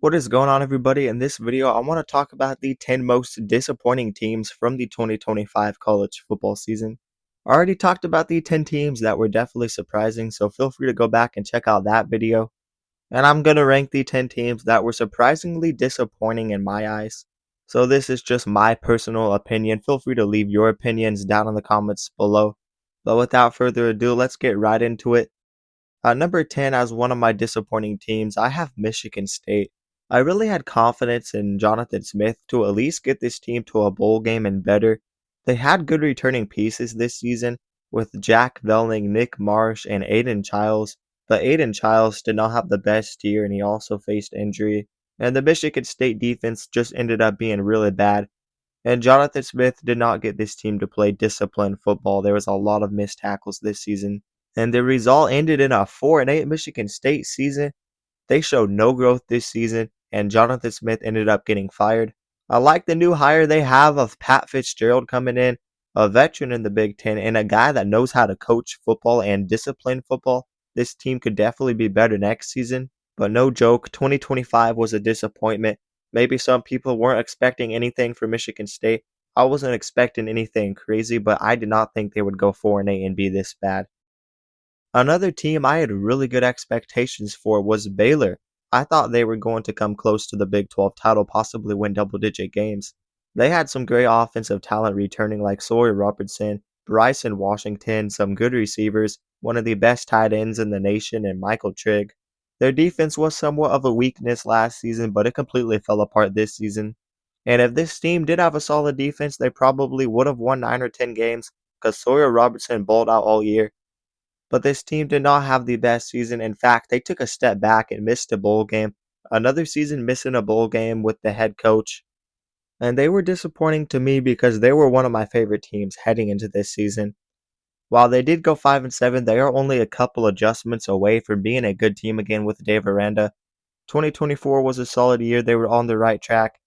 What is going on, everybody? In this video, I want to talk about the 10 most disappointing teams from the 2025 college football season. I already talked about the 10 teams that were definitely surprising, so feel free to go back and check out that video. And I'm going to rank the 10 teams that were surprisingly disappointing in my eyes. So this is just my personal opinion. Feel free to leave your opinions down in the comments below. But without further ado, let's get right into it. Number 10, as one of my disappointing teams, I have Michigan State. I really had confidence in Jonathan Smith to at least get this team to a bowl game and better. They had good returning pieces this season with Jack Velling, Nick Marsh, and Aiden Childs, but Aiden Childs did not have the best year and he also faced injury. And the Michigan State defense just ended up being really bad. And Jonathan Smith did not get this team to play disciplined football. There was a lot of missed tackles this season. And the result ended in a 4-8 Michigan State season. They showed no growth this season, and Jonathan Smith ended up getting fired. I like the new hire they have of Pat Fitzgerald coming in, a veteran in the Big Ten, and a guy that knows how to coach football and discipline football. This team could definitely be better next season, but no joke, 2025 was a disappointment. Maybe some people weren't expecting anything from Michigan State. I wasn't expecting anything crazy, but I did not think they would go 4-8 and be this bad. Another team I had really good expectations for was Baylor. I thought they were going to come close to the Big 12 title, possibly win double-digit games. They had some great offensive talent returning like Sawyer Robertson, Bryson Washington, some good receivers, one of the best tight ends in the nation, and Michael Trigg. Their defense was somewhat of a weakness last season, but it completely fell apart this season. And if this team did have a solid defense, they probably would have won 9 or 10 games because Sawyer Robertson balled out all year. But this team did not have the best season. In fact, they took a step back and missed a bowl game. Another season missing a bowl game with the head coach. And they were disappointing to me because they were one of my favorite teams heading into this season. While they did go 5-7, they are only a couple adjustments away from being a good team again with Dave Aranda. 2024 was a solid year. They were on the right track.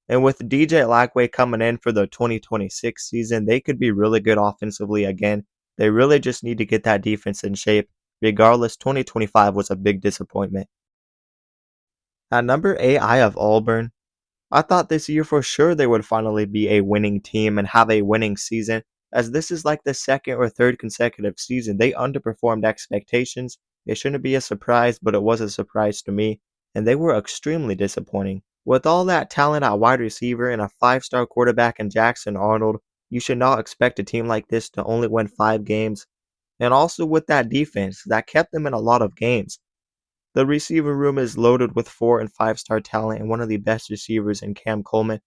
And with DJ Lagway coming in for the 2026 season, they could be really good offensively again. They really just need to get that defense in shape. Regardless, 2025 was a big disappointment. At number 8, I have Auburn. I thought this year for sure they would finally be a winning team and have a winning season, as this is like the second or third consecutive season they underperformed expectations. It shouldn't be a surprise, but it was a surprise to me, and they were extremely disappointing. With all that talent at wide receiver and a 5-star quarterback in Jackson Arnold, you should not expect a team like this to only win 5 games. And also with that defense, that kept them in a lot of games. The receiver room is loaded with 4 and 5-star talent and one of the best receivers in Cam Coleman.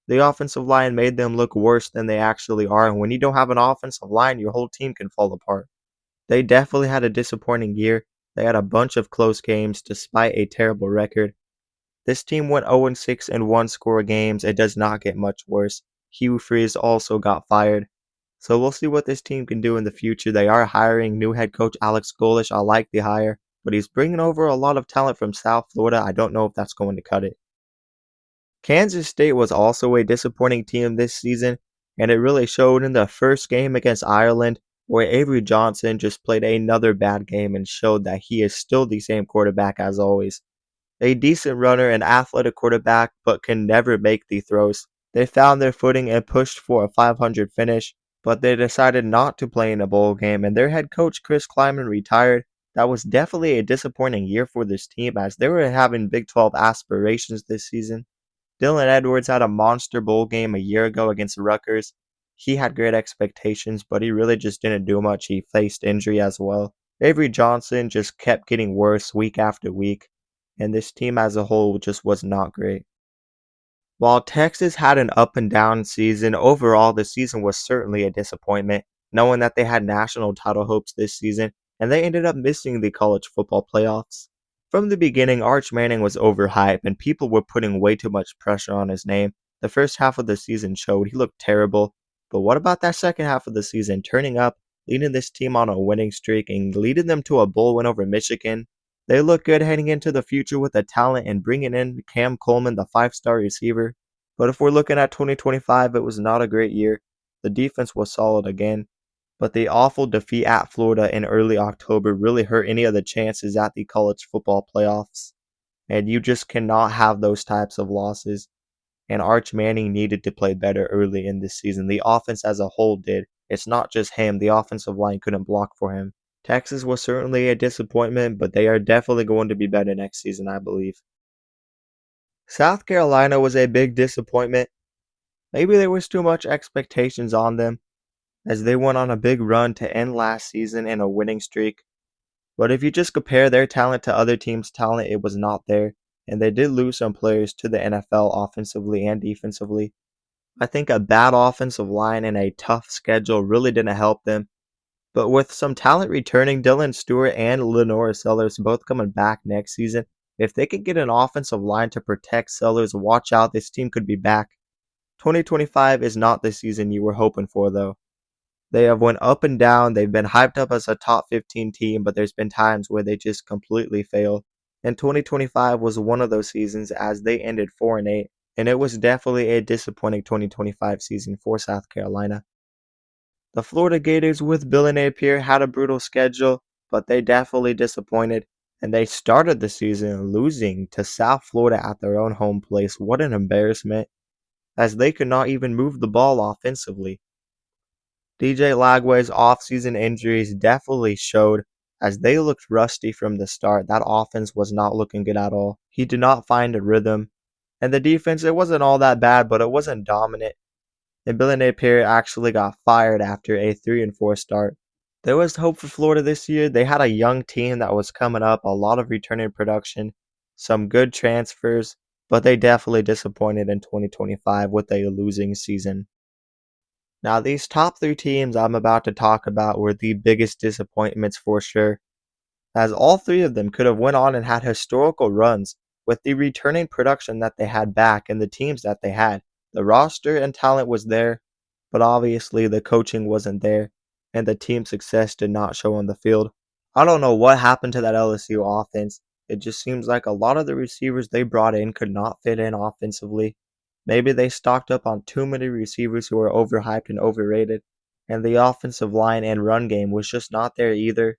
The offensive line made them look worse than they actually are, and when you don't have an offensive line, your whole team can fall apart. They definitely had a disappointing year. They had a bunch of close games despite a terrible record. This team went 0-6 in one-score games. It does not get much worse. Hugh Freeze also got fired. So we'll see what this team can do in the future. They are hiring new head coach Alex Golesh. I like the hire, but he's bringing over a lot of talent from South Florida. I don't know if that's going to cut it. Kansas State was also a disappointing team this season, and it really showed in the first game against Ireland, where Avery Johnson just played another bad game and showed that he is still the same quarterback as always. A decent runner and athletic quarterback, but can never make the throws. They found their footing and pushed for a 500 finish, but they decided not to play in a bowl game, and their head coach Chris Kleiman retired. That was definitely a disappointing year for this team as they were having Big 12 aspirations this season. Dylan Edwards had a monster bowl game a year ago against Rutgers. He had great expectations, but he really just didn't do much. He faced injury as well. Avery Johnson just kept getting worse week after week, and this team as a whole just was not great. While Texas had an up and down season, overall the season was certainly a disappointment, knowing that they had national title hopes this season, and they ended up missing the college football playoffs. From the beginning, Arch Manning was overhyped, and people were putting way too much pressure on his name. The first half of the season showed he looked terrible, but what about that second half of the season, turning up, leading this team on a winning streak, and leading them to a bowl win over Michigan? They look good heading into the future with the talent and bringing in Cam Coleman, the 5-star receiver. But if we're looking at 2025, it was not a great year. The defense was solid again, but the awful defeat at Florida in early October really hurt any of the chances at the college football playoffs. and you just cannot have those types of losses. And Arch Manning needed to play better early in this season. The offense as a whole did. It's not just him. The offensive line couldn't block for him. Texas was certainly a disappointment, but they are definitely going to be better next season, I believe. South Carolina was a big disappointment. Maybe there was too much expectations on them, as they went on a big run to end last season in a winning streak. But if you just compare their talent to other teams' talent, it was not there, and they did lose some players to the NFL offensively and defensively. I think a bad offensive line and a tough schedule really didn't help them. But with some talent returning, Dylan Stewart and Lenore Sellers both coming back next season, if they could get an offensive line to protect Sellers, watch out, this team could be back. 2025 is not the season you were hoping for, though. They have went up and down. They've been hyped up as a top 15 team, but there's been times where they just completely fail. And 2025 was one of those seasons as they ended 4-8, and it was definitely a disappointing 2025 season for South Carolina. The Florida Gators with Billy Napier had a brutal schedule, but they definitely disappointed, and they started the season losing to South Florida at their own home place. What an embarrassment, as they could not even move the ball offensively. DJ Lagway's offseason injuries definitely showed as they looked rusty from the start. That offense was not looking good at all. He did not find a rhythm. And the defense, it wasn't all that bad, but it wasn't dominant. And Billy Napier actually got fired after a 3-4 start. There was hope for Florida this year. They had a young team that was coming up, a lot of returning production, some good transfers, but they definitely disappointed in 2025 with a losing season. Now, these top three teams I'm about to talk about were the biggest disappointments for sure, as all three of them could have went on and had historical runs with the returning production that they had back and the teams that they had. The roster and talent was there, but obviously the coaching wasn't there, and the team success did not show on the field. I don't know what happened to that LSU offense. It just seems like a lot of the receivers they brought in could not fit in offensively. Maybe they stocked up on too many receivers who were overhyped and overrated, and the offensive line and run game was just not there either.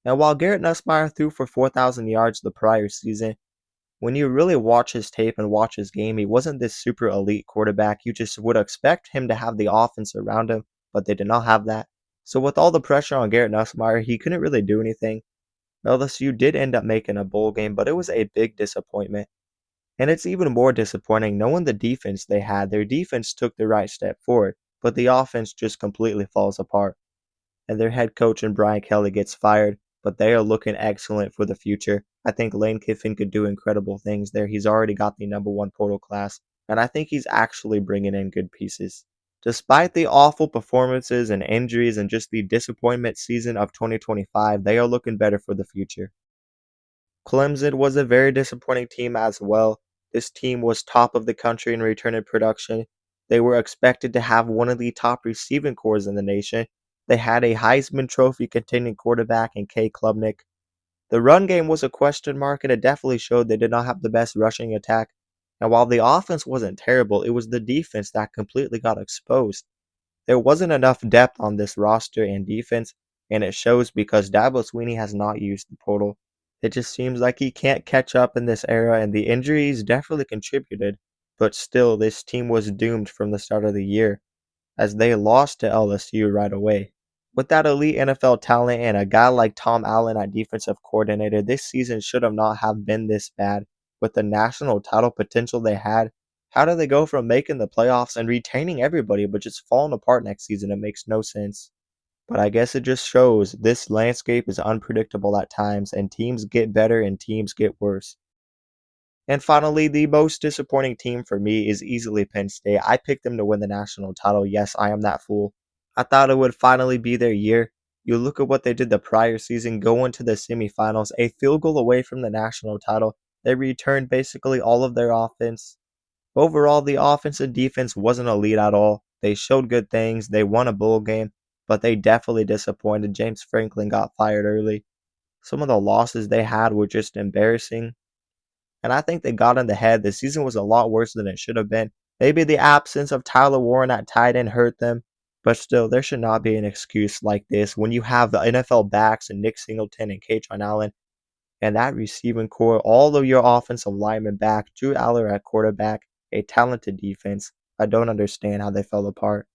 And while Garrett Nussmeier threw for 4,000 yards the prior season, when you really watch his tape and watch his game, he wasn't this super elite quarterback. You just would expect him to have the offense around him, but they did not have that. So with all the pressure on Garrett Nussmeier, he couldn't really do anything. LSU did end up making a bowl game, but it was a big disappointment. And it's even more disappointing knowing the defense they had. Their defense took the right step forward, but the offense just completely falls apart. And their head coach and Brian Kelly gets fired, but they are looking excellent for the future. I think Lane Kiffin could do incredible things there. He's already got the number one portal class, and I think he's actually bringing in good pieces. Despite the awful performances and injuries and just the disappointment season of 2025, they are looking better for the future. Clemson was a very disappointing team as well. This team was top of the country in returning production. They were expected to have one of the top receiving corps in the nation. They had a Heisman Trophy contending quarterback in K. Klubnik. The run game was a question mark, and it definitely showed they did not have the best rushing attack. And while the offense wasn't terrible, it was the defense that completely got exposed. There wasn't enough depth on this roster and defense, and it shows because Dabo Swinney has not used the portal. It just seems like he can't catch up in this era, and the injuries definitely contributed. But still, this team was doomed from the start of the year, as they lost to LSU right away. With that elite NFL talent and a guy like Tom Allen at defensive coordinator, this season should have not have been this bad. With the national title potential they had, how do they go from making the playoffs and retaining everybody but just falling apart next season? It makes no sense. But I guess it just shows this landscape is unpredictable at times, and teams get better and teams get worse. And finally, the most disappointing team for me is easily Penn State. I picked them to win the national title. Yes, I am that fool. I thought it would finally be their year. You look at what they did the prior season, going to the semifinals, a field goal away from the national title. They returned basically all of their offense. Overall, the offense and defense wasn't elite at all. They showed good things. They won a bowl game, but they definitely disappointed. James Franklin got fired early. Some of the losses they had were just embarrassing. And I think they got in the head. The season was a lot worse than it should have been. Maybe the absence of Tyler Warren at tight end hurt them, but still, there should not be an excuse like this when you have the NFL backs and Nick Singleton and Katron Allen. And that receiving core, all of your offensive linemen back, Drew Aller at quarterback, a talented defense. I don't understand how they fell apart.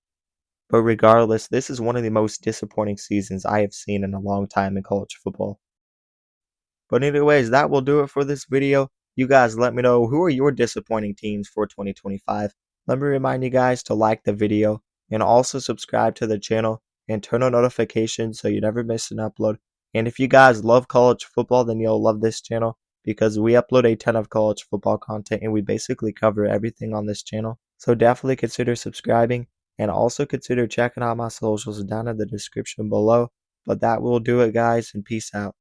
But regardless, this is one of the most disappointing seasons I have seen in a long time in college football. But anyways, that will do it for this video. You guys let me know, who are your disappointing teams for 2025. Let me remind you guys to like the video and also subscribe to the channel and turn on notifications so you never miss an upload. And if you guys love college football, then you'll love this channel because we upload a ton of college football content and we basically cover everything on this channel. So definitely consider subscribing and also consider checking out my socials down in the description below. But that will do it, guys, and peace out.